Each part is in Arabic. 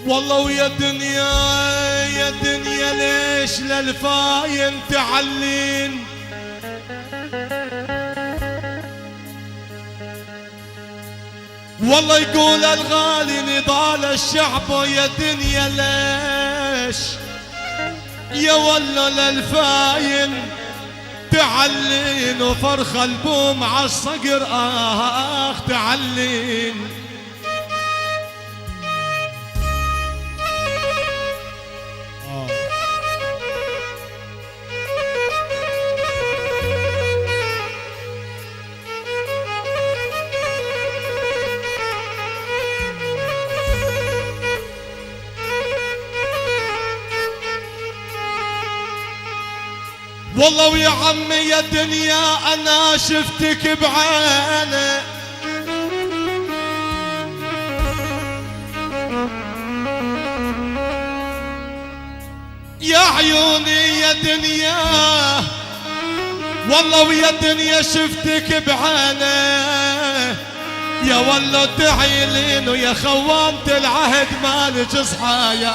والله ويا دنيا يا دنيا ليش للفاين تعلين؟ والله يقول الغالي نضال الشعب يا دنيا ليش يا والله للفاين تعلين وفرخ البوم عالصقر تعلين. والله ويا عمي يا دنيا انا شفتك بعيني يا عيوني يا دنيا، والله ويا دنيا شفتك بعيني يا والله تعيلين ويا خوانت العهد مالك صحايا.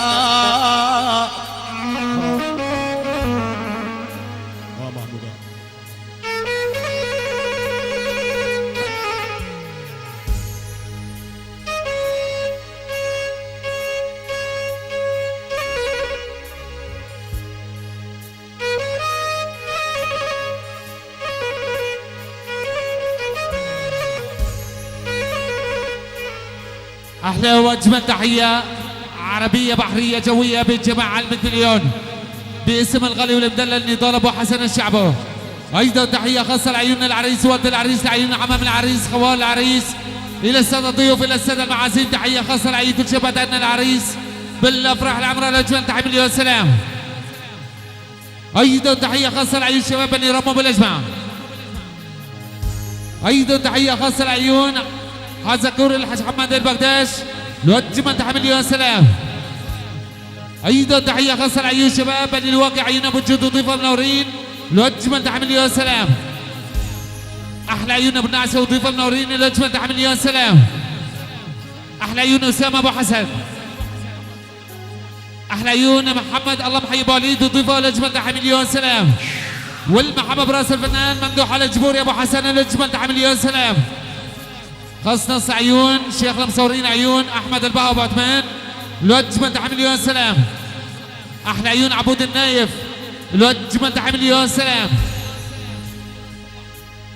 أحلى وأجمل تحية عربية بحرية جوية بالجماعة المثليون باسم الغالي والمدلل النضال أبو حسن الشعبو. أيضا تحية خاصة لعيون العريس والد العريس، لعيون عمام العريس، خوال العريس، إلى السادة الضيوف، إلى السادة المعازيم. تحية خاصة لعيون كل شباب أن العريس بالأفراح العمراء الأجمل. تحية مليون سلام. أيضا تحية خاصة لعيون الشباب اللي رموا بالأجمع. أيضا تحية خاصة لعيون حزكور الحاج محمد البغداش لوجه تحية مليون سلام. أيضا تحية خاصة لعيون الشباب اللي الواقع عيون أبو الجود وضيفة منورين لوجه تحية مليون سلام. أحلى عيون أبو النعسة وضيفة منورين لوجه تحية مليون سلام. أحلى عيون أسامة أبو حسن. أحلى عيون محمد الله محي أبو وليد وضيفة لوجه تحية مليون سلام. والمحبة براس الفنان ممدوح على الجبوري أبو حسن لوجه تحية مليون سلام. خاص نص عيون شيخ المصورين عيون احمد البهو ابو عثمان لوجه تحية مليون سلام. احلى عيون عبود النايف لوجه تحية مليون سلام.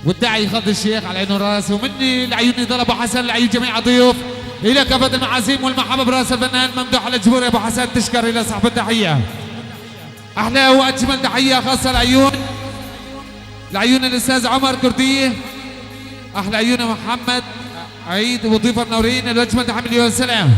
والداعي خالد الشيخ على عينه راس، ومني لعيون نضال ابو حسن لعيون جميع الضيوف الى كافه المعازيم والمحبه براس الفنان ممدوح على الجبور ابو حسن. تشكر الى صاحب التحيه. احلى واجمل تحيه خاصه لعيون الاستاذ عمر كرديه. احلى عيون محمد عيد وضيفة منورين الوجه تحية مليون سلام.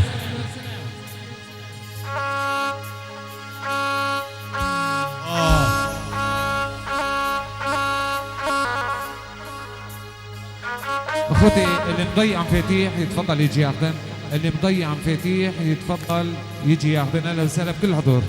اخوتي اللي مضيع مفاتيح يتفضل يجي ياخذن، اللي مضيع مفاتيح يتفضل يجي ياخذن. اهلا وسهلا بكل الحضور.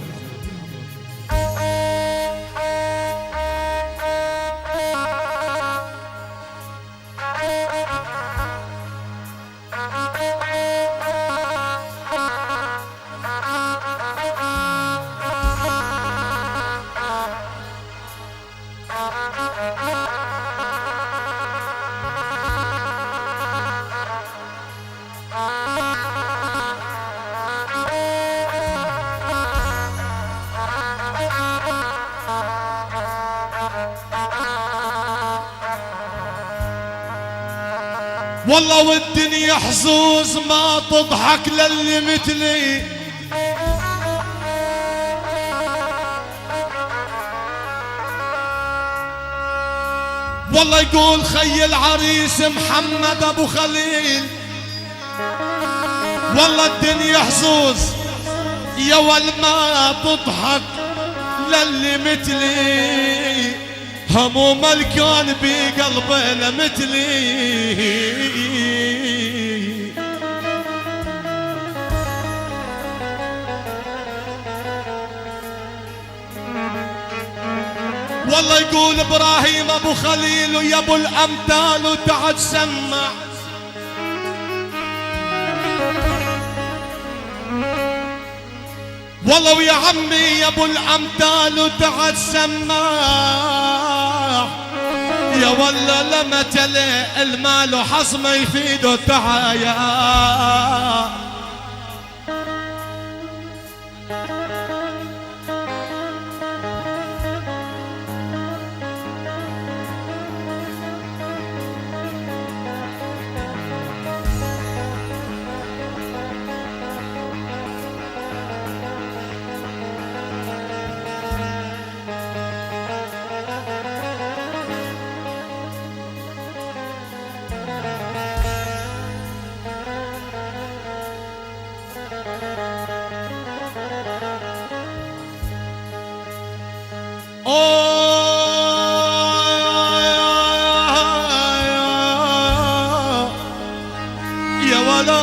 والله والدنيا حظوظ ما تضحك للي مثلي. والله يقول خي العريس محمد ابو خليل والله الدنيا حظوظ يا والما تضحك للي مثلي. هموم الكون بقلبنا مثلي. والله يقول ابراهيم ابو خليل ويا ابو الامثال وتعد سمع والله ويا عمي يا ابو الامثال وتعد سماح، يا والله لما تلي المال وحظ ما يفيده تعايا. يا ولا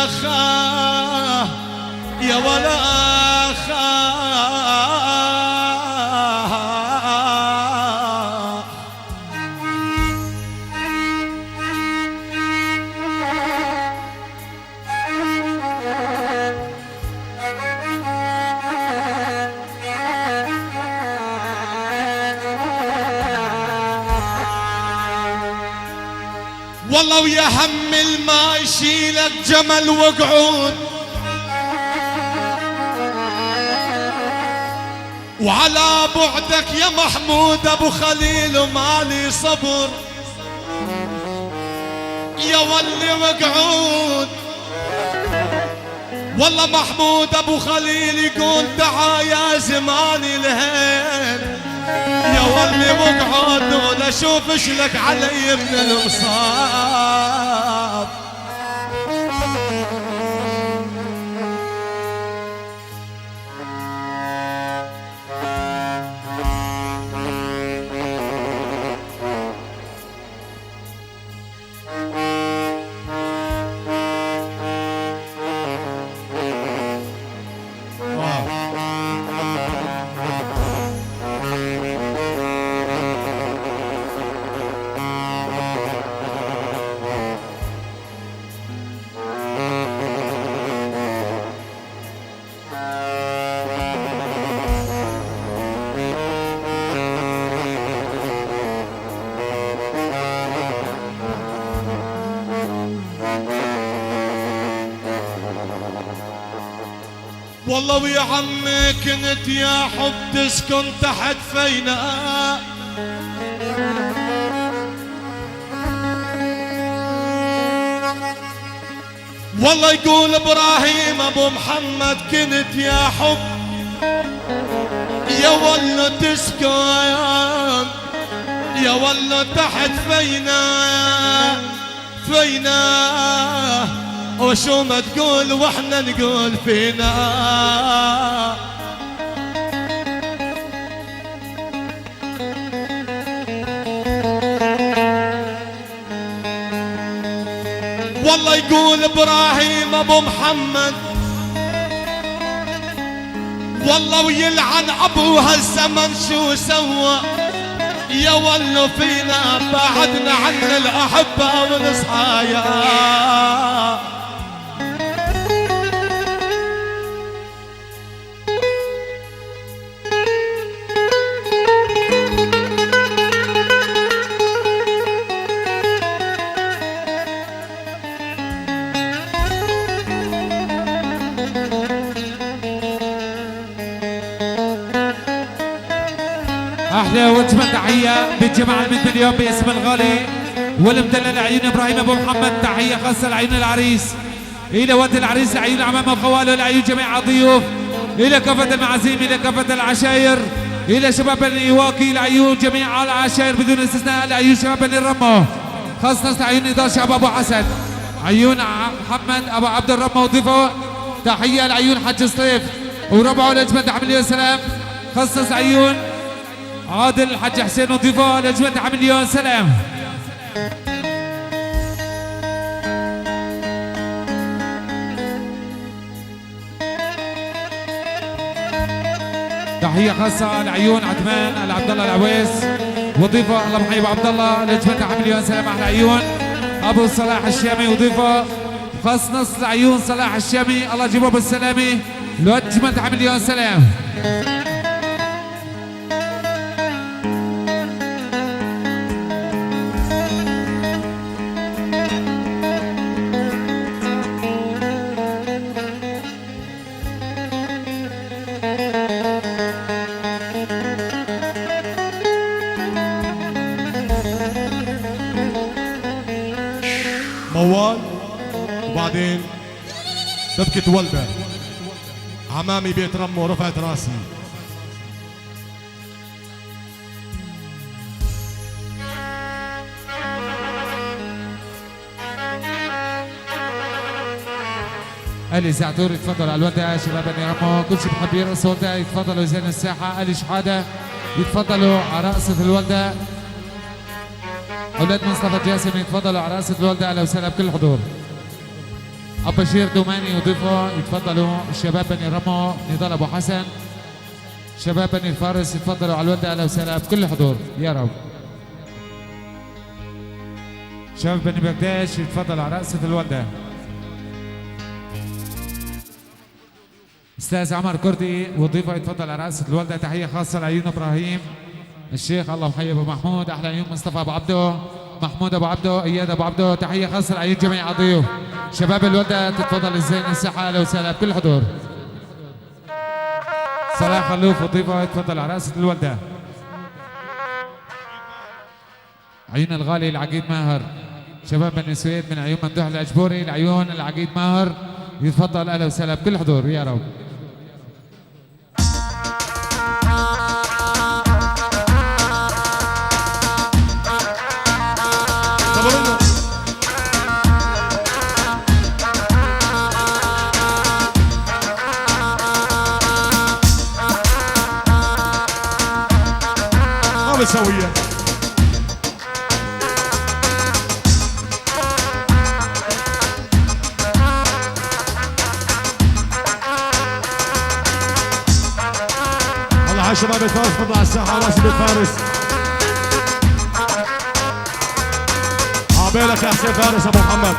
خا يا ولا خا والله ويا هم الماء يشيلك جمل وقعود، وعلى بعدك يا محمود ابو خليل ومالي صبر، يا ولي وقعود. والله محمود ابو خليل يقول تعا يا زماني الهين، يا ولي وقعد ولا اشوفش لك علي من المصاب. والله ويا عمي كنت يا حب تسكن تحت فينا، والله يقول ابراهيم ابو محمد كنت يا حب يا والله تسكن يا والله تحت فينا وشو ما تقول واحنا نقول فينا. والله يقول ابراهيم ابو محمد والله ويلعن ابوها الزمن شو سوى، يا والله فينا بعدنا عن الاحبه والصحايا. احلى واجمل تحيه بالجماعه ال100 مليون باسم الغالي والمدلل عيون ابراهيم ابو محمد. تحيه خاصه لعيون العريس، الى ود العريس، لعيون عمامه وخواله، لعيون جميع الضيوف، الى كافه المعازيم، الى كافه العشاير، الى شباب بني واكي، لعيون جميع العشاير بدون استثناء، لعيون شباب بني الرمه، خاصه لعيون اداره شعب ابو حسن، عيون محمد ابو عبد الرمه وضيفه. تحيه لعيون حج صيف وربعه الاجمل مليون سلام، خاصه عيون عادل الحاج حسين وضيفه الاجمل مليون سلام. تحيه خاصه لعيون عثمان عبد الله العويس وضيفه الله محيي ابو عبد الله الاجمل مليون سلام. احلى عيون ابو صلاح الشامي وضيفه، خاص نص لعيون صلاح الشامي الله يجيبه بالسلامه. لأجمل تحية مليون سلام. موال وبعدين ببكت ولده عمامي بيت رمه رفعت راسي. علي زعتور يتفضل على الوداع. شباب بني رمو كل شيء بحب يرقص ولده يتفضلوا زين الساحة. علي شحادة يتفضلوا على رقصة الولده. أولاد مصطفى جاسم يتفضلوا على رقصة الولده. أهلا وسهلا بكل الحضور. أبو بشير دوماني وضيفه يتفضلوا. الشباب بني رمو نضال أبو حسن. شباب بني الفارس يتفضلوا على الولده. أهلا وسهلا بكل الحضور يا رب. شباب بني بقداش يتفضلوا على رقصة الولده. استاذ عمر كردي وضيفه يتفضل على رقصة الولده. تحيه خاصه لعيون ابراهيم الشيخ الله وحي ابو محمود. احلى عيون مصطفى ابو عبده محمود ابو عبده اياد ابو عبده. تحيه خاصه لعيون جميع الضيوف. شباب الولده تتفضل الزين الساحه. اهلا وسهلا بكل الحضور. صلاح خلوف وضيفه يتفضل على رقصة الولده. عيون الغالي العقيد ماهر. شباب بني سويد من عيون ممدوح العجبوري العيون العقيد ماهر يتفضل. اهلا وسهلا بكل الحضور يا رب. ما بسويها الله. على شباب الفارس تفضل على الساحة. ناس بالفارس عبالك يا حسين فارس ابو محمد.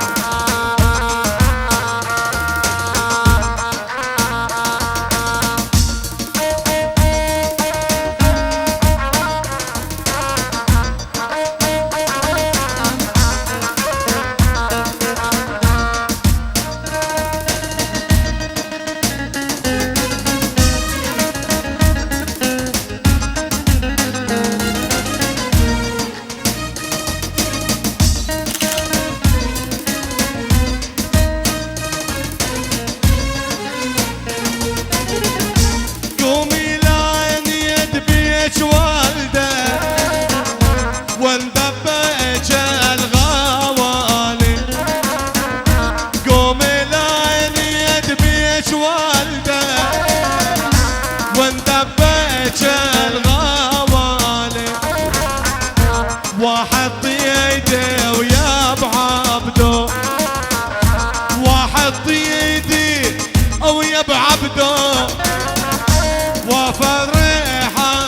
واحد ايدي ويا بعبده واحد ايدي ويا بعبده وفرحة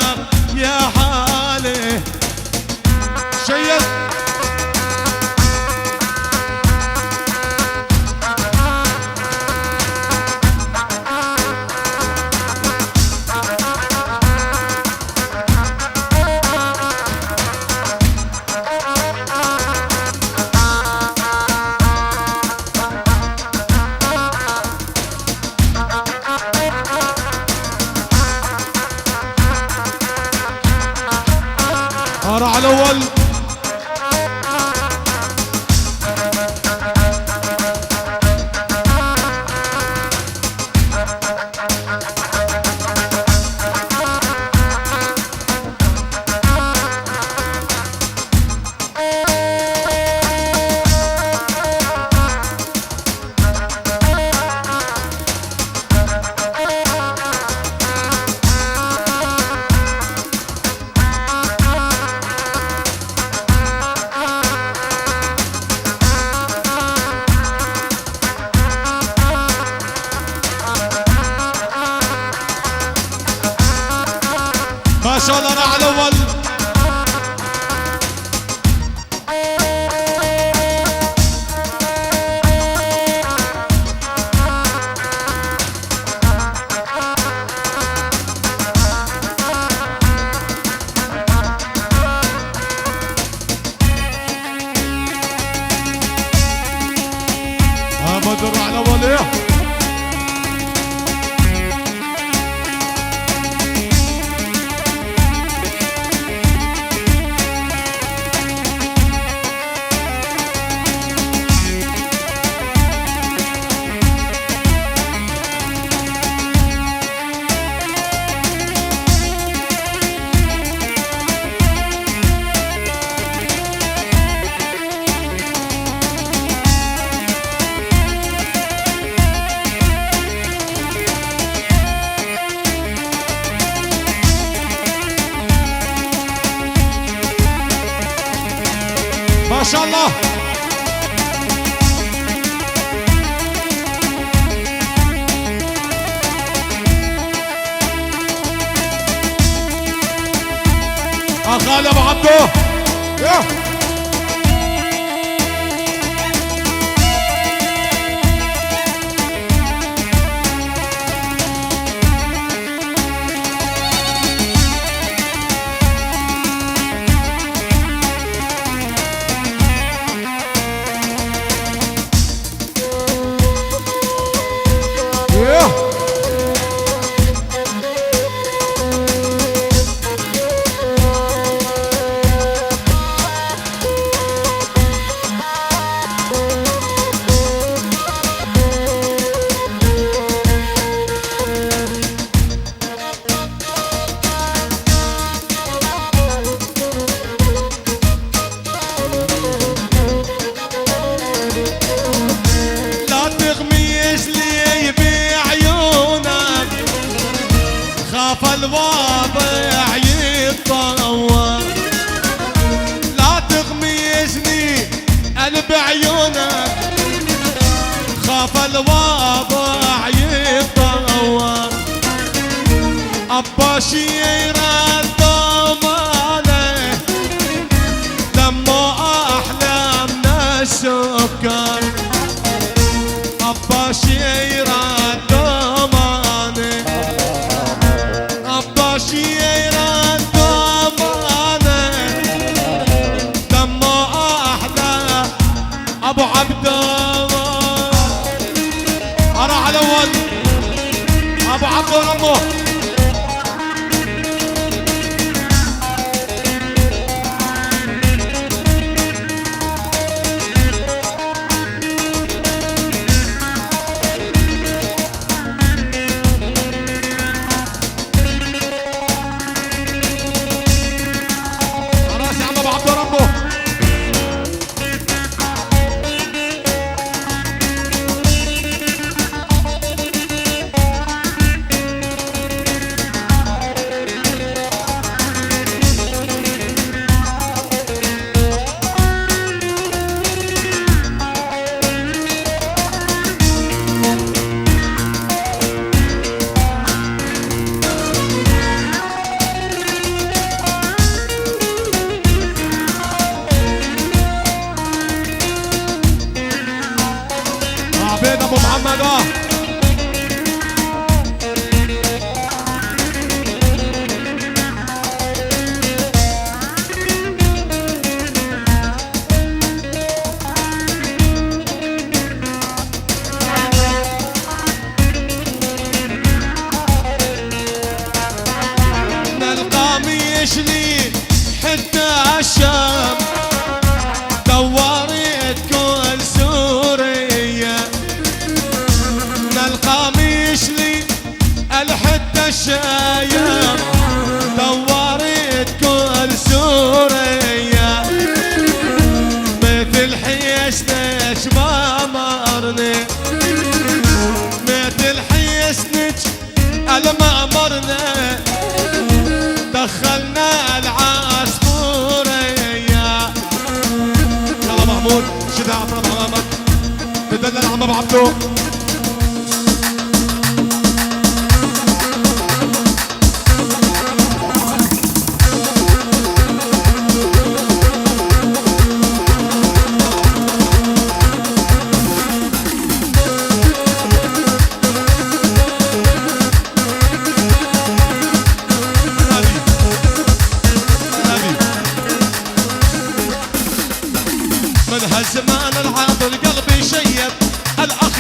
يا حالي شيل راح الاول ما شاء الله راح الاول بدر على وليه ما شاء الله. أخال أبو عبدو الواضع يتطور لا تغميزني قلب عيونك خاف الواضع يتطور أبا شيرة ضمانه دمه أحلى من السكر أبا شيرة ابو عبدو اراح الاول ابو عبدو رمه ابو محمد نلقى لي حتى الشام دورت كل سوريا القميش لي الحتة الشايم دورت كل سوريا مثل حيسنك ما مرني مثل حيسنك المأمرنا دخلنا العصفورية يلا محمود شدها عطنا محمد بدلنا عم ابو عبدو من هالزمان العاطل قلبي شيب الأخ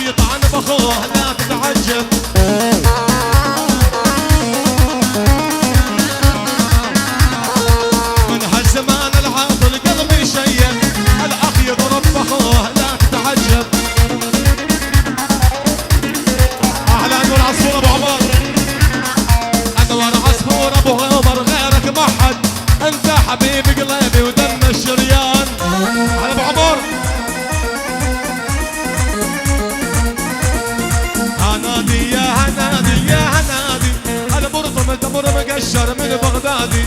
ميشر من بغدادي.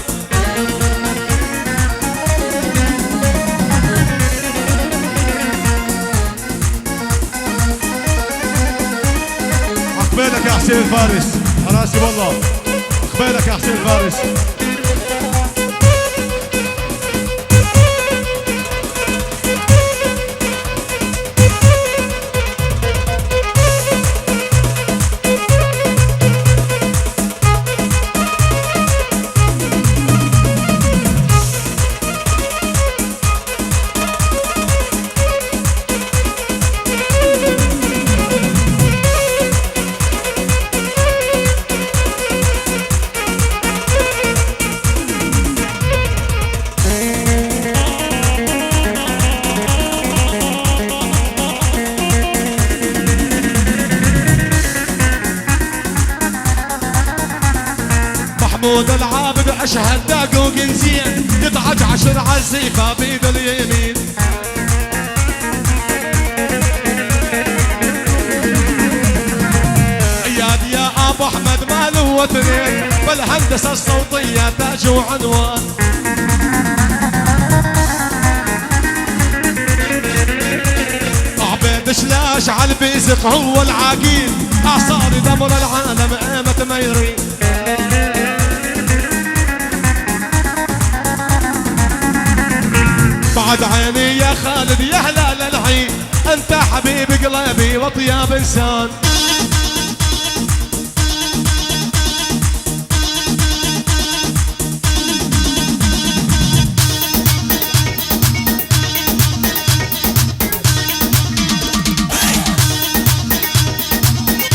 عقبالك يا حسين الفارس، راسي والله عقبالك يا حسين الفارس. محمود العابد اشهد داقوق زين، يطعج 10 عالسيفه بيد اليمين. اياد يا ابو احمد ما له وثنين، بالهندسه الصوتيه تاج وعنوان. عبيد شلاش عالبيزق هو العاقيل، اعصار دمر العالم ايمت ما يريد. بعد عيني يا خالد يا هلال العين، انت حبيب قلبي وطياب انسان.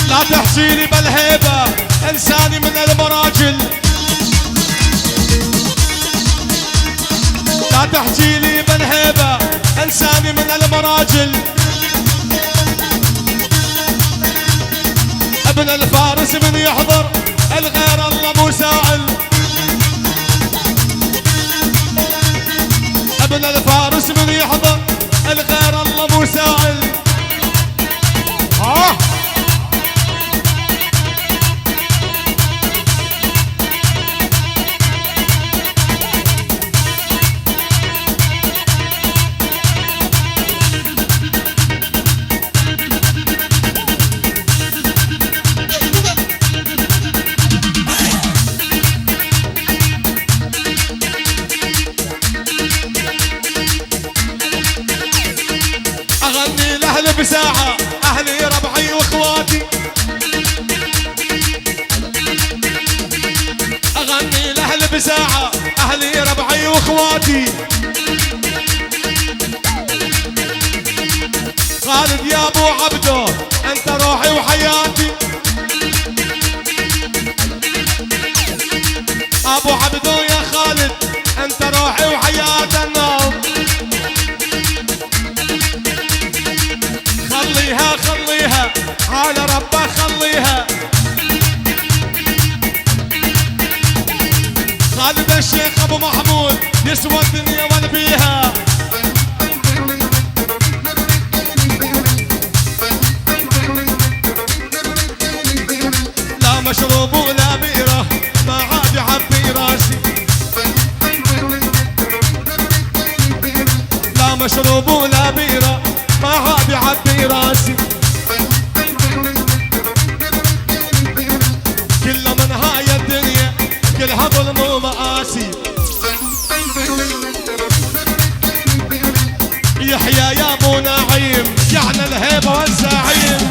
لا تحشيلي بالهيبه انساني من المراجل، لا تحجيلي بالهيبة انساني من المراجل. ابن الفارس من يحضر الغير الله مو سائل، ابن الفارس من يحضر الغير الله مو سائل. اغني لاهل بساعة اهلي ربعي واخواتي، اغني لاهل بساعة اهلي ربعي واخواتي. خالد يا ابو عبدو انت روحي وحياتي، ابو عبدو يا خالد انت روحي وحياتنا. خليها خليها على ربه خليها. خالد الشيخ ابو محمود يسوى الدنيا والبيها. لا مشروب ولا بيره ما عاد يعبي راسي، لا مشروب ولا بيره ما عاد يعبي راسي. كل من هاي الدنيا كلها ظلم ومآسي. يحيى يا ابو نعيم يعني الهيبه والزعيم،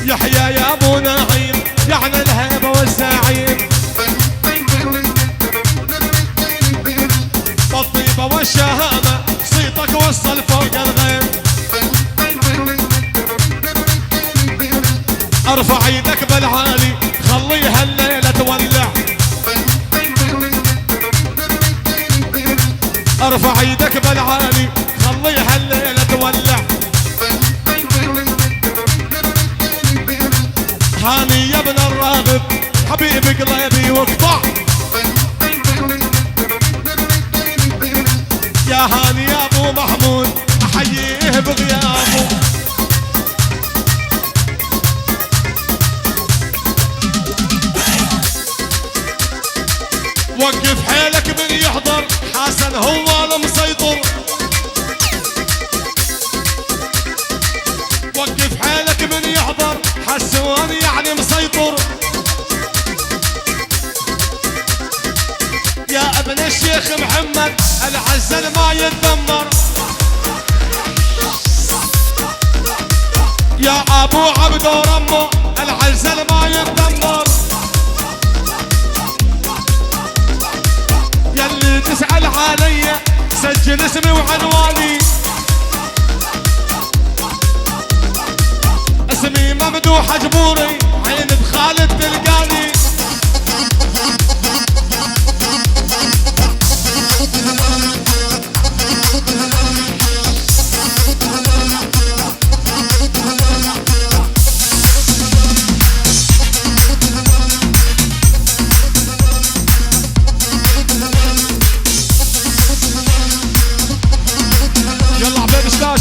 يحيى يا ابو نعيم يعني الهيبه والزعيم. بالطيبه والشهامه صيتك وصل فوق الغيم. ارفع ايدك بالعالي خليها الليله تولع، ارفع ايدك بالعالي خليها الليله تولع. هاني يا ابن الراغب حبيب قلبي واقطع، يا هاني يا ابو محمود احييه بغيابه. حسن هو المسيطر. وقف حالك من يحضر، حسون يعني مسيطر. يا ابن الشيخ محمد العزل ما يتدمر. يا ابو عبد ورمه العزل ما يتدمر. يلي تسأل علي سجل اسمي وعنواني. اسمي ممدوح جبوري، عين بخالد تلقاني. يلا عبيد الشاش.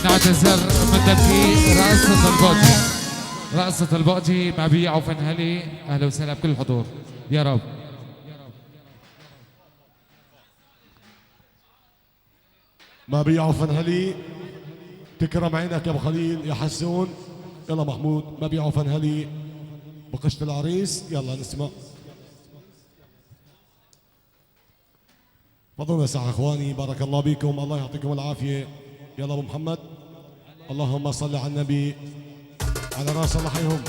نعتذر من تبكي رقصة الباجي. رقصة الباجي مبيع وفنهلي. اهلا وسهلا بكل الحضور يا رب. مبيع وفنهلي تكرم عينك يا ابو خليل يا حسون. يلا محمود مبيع وفنهلي بقشة العريس. يلا نسمع. فضلوا ساعة اخواني بارك الله بكم الله يعطيكم العافية. يلا ابو محمد اللهم صل على النبي على راس الله حيهم.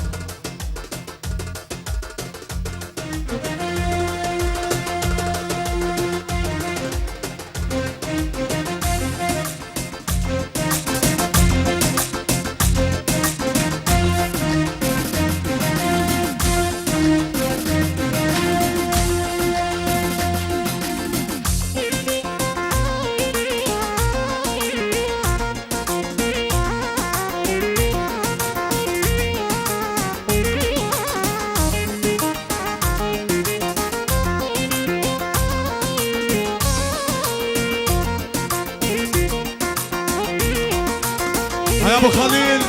يا ابو خليل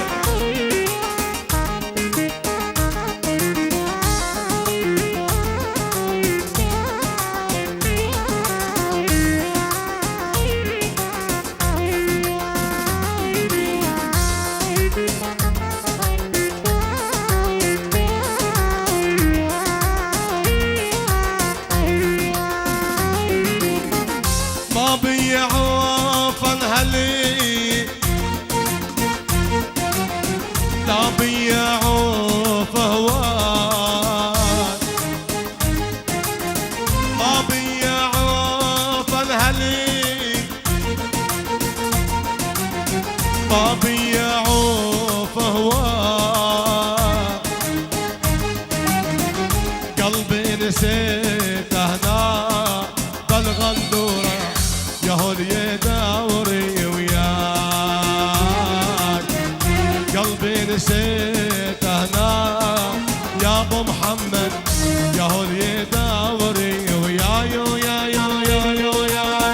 ما بيعوا فنهلي لا بيعوا فهوان. ما بيعوا فنهلي ما بيعوا فهوان. قلب الغندورة يا هول يداوري وياك قلبي نسيت هنا يا ابو محمد يا هول يداوري وياي وياي وياي وياي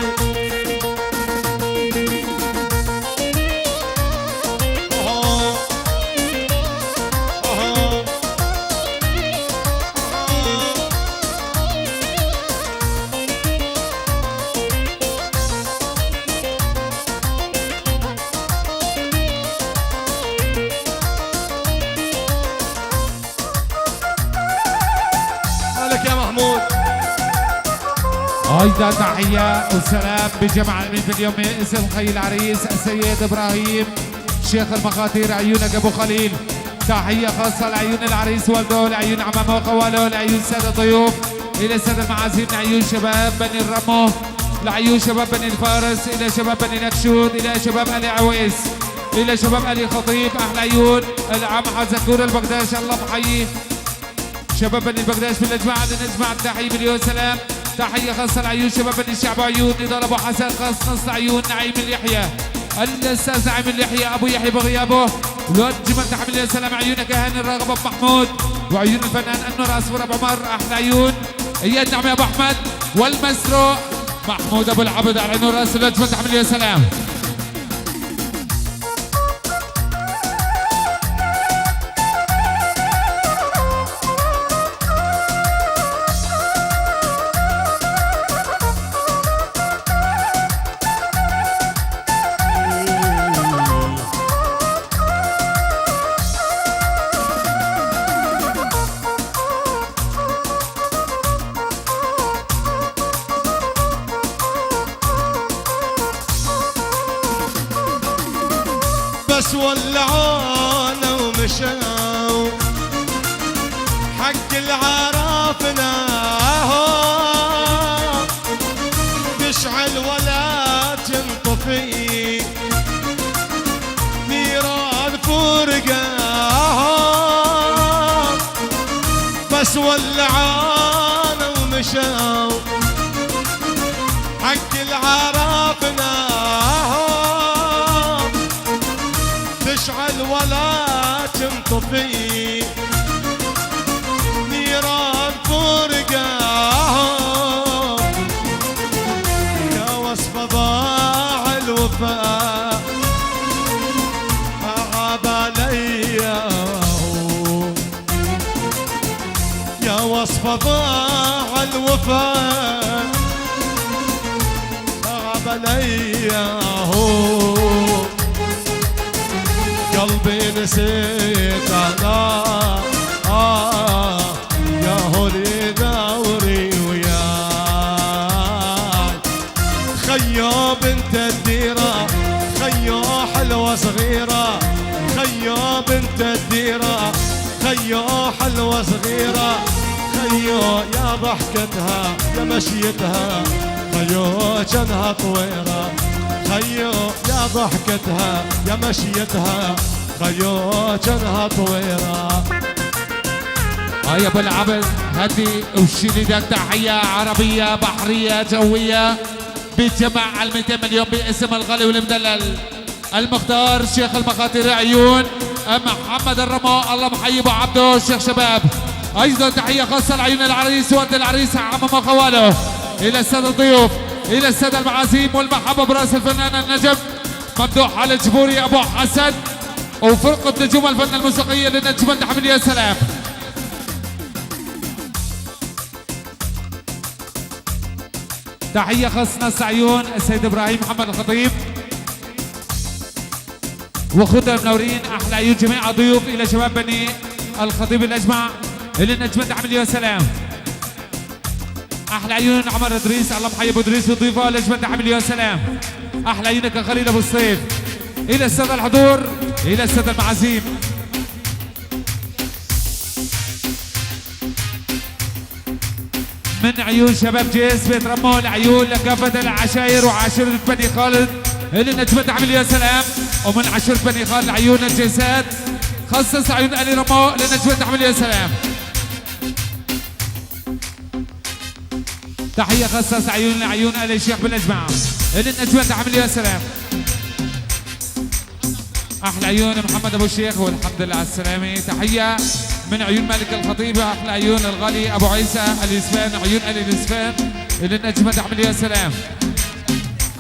لك يا محمود. ايضا تحيه وسلام بجمع الامين في اليوم اسم خي العريس السيد ابراهيم شيخ المخاطير عيونك ابو خليل. تحيه خاصه لعيون العريس والده، لعيون عمامه وخواله، لعيون ساده الضيوف، الى الساده المعازيم، لعيون شباب بني الرمو، لعيون شباب بني الفارس، الى شباب بني نكشود، الى شباب علي عويس، الى شباب علي خطيب. احلى عيون العم حزكور البغداش الله محييه. شباب بني البغداش في الاجماع لنجمع التحيه مليون سلام. تحيه خاصه لعيون شباب بني الشعب عيون نضال ابو حسن، خاص نص عيون نعيم اليحيى، الاستاذ نعيم اليحيى ابو يحيى بغيابه. الواد جمال تحيه مليون سلام عيونك هاني الراغب ابو محمود، وعيون الفنان انور اصفر ابو عمر. احلى عيون اياد نعمه ابو احمد والمسروق محمود ابو العبد على عيون راس. الواد جمال تحيه مليون سلام. بس ولعونا ومشاو حق العرافنا تشعل ولا تنطفي نيران فرقة. بس ولعونا ومشاو حق العرافنا تشعل ولا تنطفي نيران فرقة. يا وصف ضاع الوفاء أعاب علي، يا وصف ضاع الوفاء أعاب علي. قلبي نسيت انا يا هولي داوري وياك. خيو بنت الديرة خيو حلوة صغيرة، خيو بنت الديرة خيو حلوة صغيرة، خيو يا ضحكتها يا مشيتها، خيو جنها طويرة، خيو يا ضحكتها يا مشيتها، خيو جنها طويرة. يا ابو العبد هدي وشيلي لك تحيه عربيه بحريه جويه بجمع ال 200 مليون باسم الغالي والمدلل المختار شيخ المخاطر عيون محمد الرمو الله محيي ابو عبده شيخ شباب. ايضا تحيه خاصه لعيون العريس والد العريس عمام وخواله، الى الساده الضيوف، الى الساده المعازيم والمحبه براس الفنان النجم ممدوح على الجبوري ابو حسن وفرقه نجوم الفن الموسيقيه للنجم تحمل يا سلام. تحيه خاصه نص عيون السيد ابراهيم محمد الخطيب وخدها منورين. احلى عيون جميع الضيوف الى شباب بني الخطيب الاجمع الى النجم تحمل يا سلام. احلى عيون عمر ادريس الله محيي ابو ادريس وضيفه لجمال تحمل يا سلام. احلى عيونك يا خليل ابو الصيف. الى الساده الحضور، الى الساده المعازيم. من عيون شباب جيس بيت رمو لعيون لكافه العشاير وعاشره بني خالد الى نجمه تحمل يا سلام. ومن عشره بني خالد عيون الجيسات خصص عيون الي رمو لنجمه تحمل يا سلام. تحية خاصة عيون لعيون آل الشيخ بالأجمع إلى النجمة تعمل يا سلام. أحلى عيون محمد أبو الشيخ والحمد لله على السلامة. تحية من عيون مالك الخطيب. أحلى عيون الغالي أبو عيسى اليسفان عيون آل اليسفان إلى النجمة تعمل يا سلام.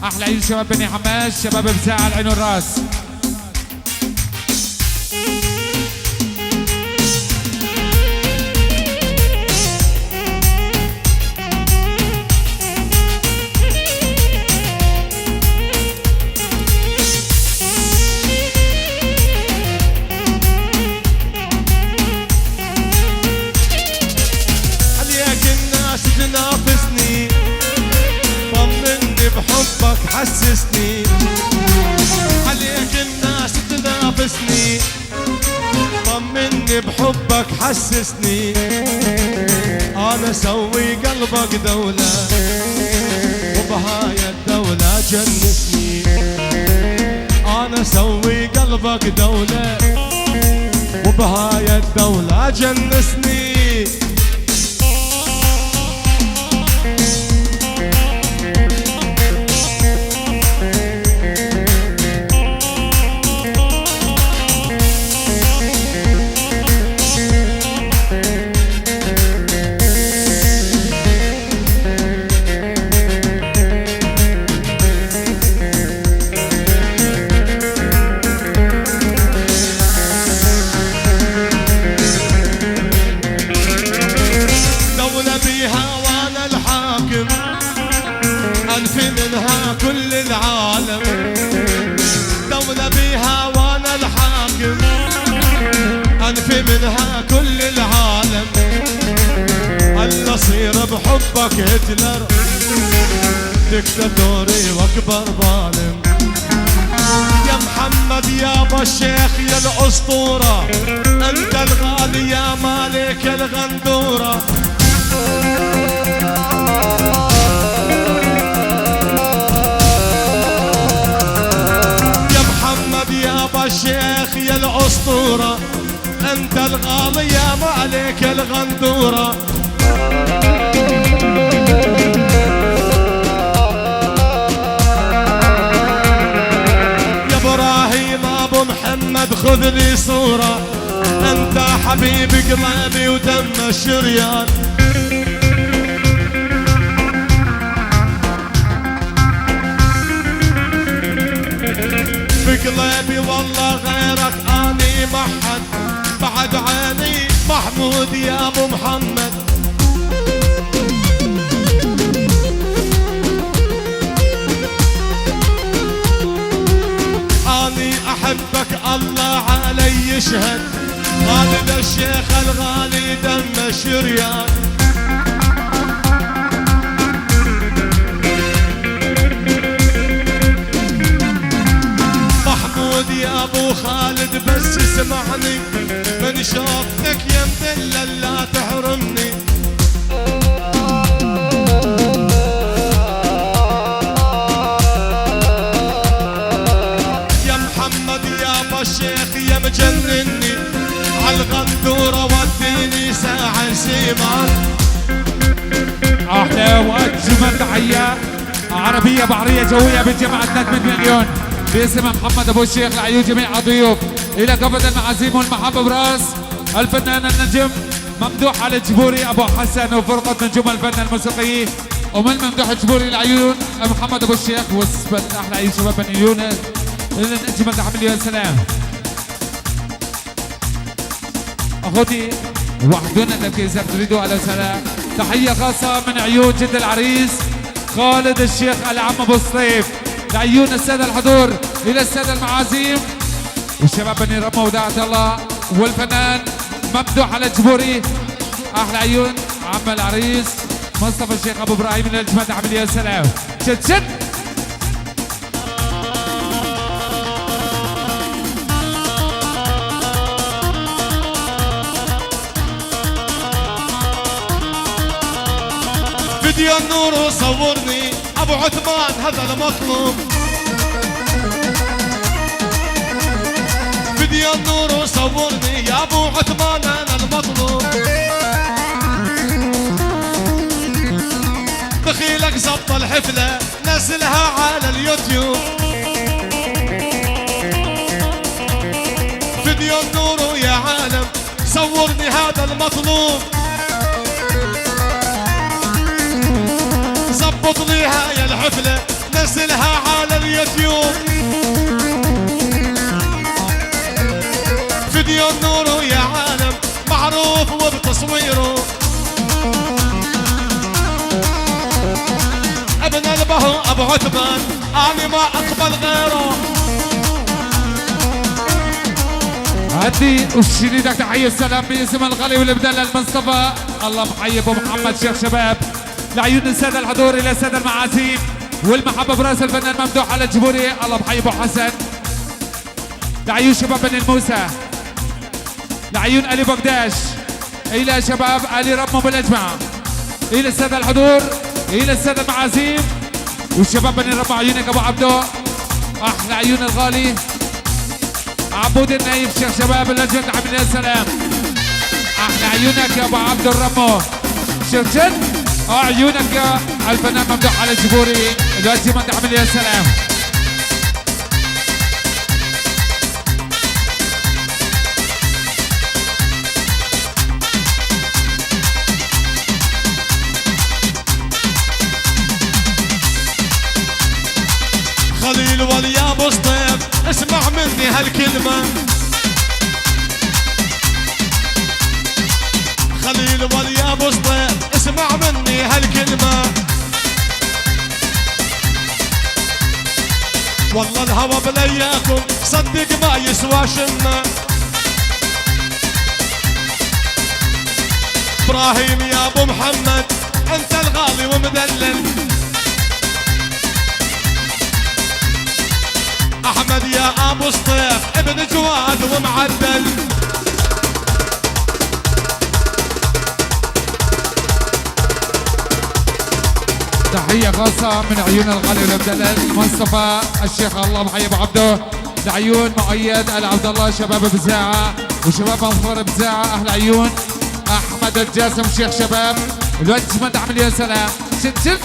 أحلى عيون شباب بني حماش شباب بساعة العين والراس. تنافسني طمني بحبك حسسني عليك الناس تنافسني طمني بحبك حسسني انا سوي قلبك دولة وبهاي الدولة جنسني انا سوي قلبك دولة وبهاي الدولة جنسني أنفي منها كل العالم دولة بيها وانا الحاكم أنفي منها كل العالم ألا أصير بحبك هتلر دكتاتوري واكبر ظالم يا محمد يابا الشيخ يا الأسطورة أنت الغالي يا مالك الغندورة يابا الشيخ يا الأسطورة أنت الغالي يا مالك الغندورة يا إبراهيم أبو محمد خذ لي صورة أنت حبيب قلبي ودم الشريان بقلبي والله غيرك اني محد بعد عيني محمود يا ابو محمد اني احبك الله علي يشهد خالد الشيخ الغالي دم الشريان يا ابو خالد بس اسمعني من شوفتك يا مدلل لا تحرمني يا محمد يا ابو الشيخ يا مجنني عالغندورة وديني ساعة سيمان. احلى واجمل تحية عربية بحرية جوية بجماعة 3 مليون باسم محمد ابو الشيخ لعيون جميع الضيوف الى كافة المعازيم والمحبة براس الفنان النجم ممدوح علي الجبوري ابو حسن وفرقة نجوم الفن الموسيقي ومن ممدوح الجبوري لعيون محمد ابو الشيخ وسبت احلى عيون شباب بني يونس الى النجم تحمل يا سلام. اخوتي وحدونا التي اذا تريدوا على سلام. تحية خاصة من عيون جد العريس خالد الشيخ العم ابو الصيف لعيون السادة الحضور إلى السادة المعازيم والشباب بني رمى وداعة الله والفنان ممدوح على الجبوري. أحلى عيون عم العريس مصطفى الشيخ أبو إبراهيم من الجماعة عمل يا سلام. شد شد فيديو النور وصورني ابو عثمان هذا المطلوب فيديو النور وصورني يا ابو عثمان انا المطلوب زبط الحفلة نزلها على اليوتيوب، فيديو النور يا عالم صورني هذا المطلوب، زبط لي هاي الحفلة نزلها على اليوتيوب، فيديو النور يا عالم معروف وبتصويره، ابن البهو ابو عثمان انا ما اقبل غيره. هدي وشديدك تحية السلام باسم الغالي والمدلل المصطفى. الله محيي ابو محمد شيخ شباب لعيون السادة الحضور الى السادة المعازيم والمحبة براس الفنان ممدوح على الجبوري. الله محيي ابو حسن لعيون شباب بني الموسى، لعيون الي بقداش، الى شباب الي رمو بالاجمع، الى السادة الحضور الى السادة المعازيم والشباب بني رمو. عيونك ابو عبدو احلى عيون الغالي عبود النايف شيخ شباب اللجنة عمل يا سلام. احلى عيونك يا ابو عبد الرمو شيخ جد. عيونك يا الفنان ممدوح على الجبوري اللجنة عمل يا سلام. خليل واليا ابو سطيف اسمع مني هالكلمة، خليل واليا ابو سطيف اسمع مني هالكلمة، والله الهوى بلياكم صدق ما يسوى شمة، ابراهيم يا ابو محمد انت الغالي ومدلل، احمد يا ابو سطيف ابن جواد ومعدل. تحية خاصة من عيون الغالي والمدلل مصطفى الشيخ الله محيي ابو عبده، لعيون مؤيد ال عبد الله شباب بزاعة وشباب منصور بزاعة. اهل عيون احمد الجاسم شيخ شباب الوجه عمل يا سلام. شد شد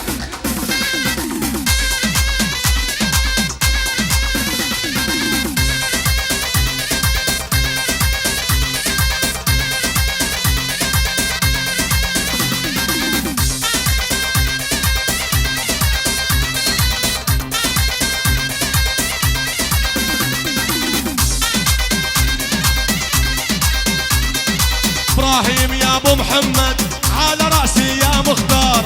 ابراهيم يا ابو محمد على راسي يا مختار،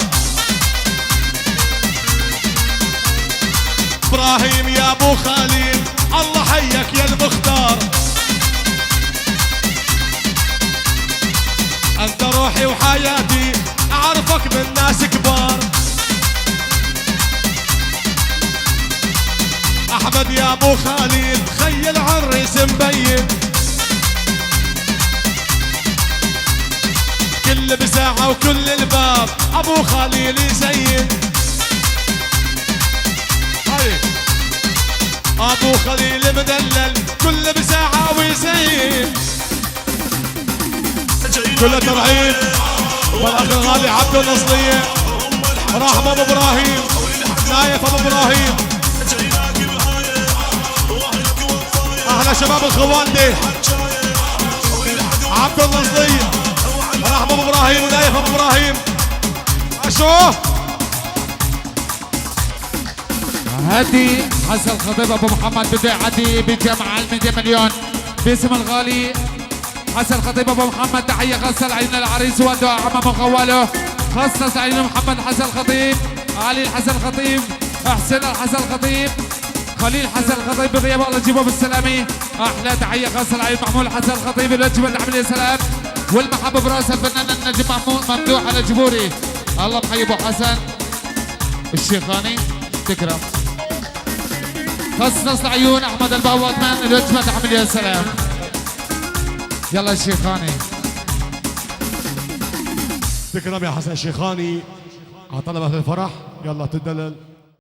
ابراهيم يا ابو خليل الله حيك يا المختار، انت روحي وحياتي اعرفك من ناس كبار، احمد يا ابو خليل خيل عريس مبين، كل بساعة وكل الباب ابو خليل يزين، هاي ابو خليل مدلل كل بساعة ويزين، كل ترحيب والاخ الغالي عبد النصرية رحمة ابو ابراهيم نايف ابو ابراهيم، احلى شباب الخواندي عبد النصرية رحمة ابو ابراهيم ونايف ابو ابراهيم. اشوف هدي حسن خطيب ابو محمد بده يعدي بجمع ال100 مليون باسم الغالي حسن خطيب ابو محمد. تحيه خاصه لعين العريس ودعاء عمام مخواله، خاصه سعيد محمد حسن خطيب، علي الحسن خطيب، حسين الحسن خطيب، خليل حسن خطيب بغياب الله يجيبه بالسلامه. احلى تحيه خاصه لعين محمود حسن خطيب الوجبه اللي عمل سلام والمحبه براس الفنان النجم ممدوح على جبوري. الله محيي ابو حسن الشيخاني تكرم، خصص عيون احمد البهو عثمان الوجبه تعمل يا سلام. يلا الشيخاني تكرم يا حسن الشيخاني على طلبة الفرح. يلا تدلل.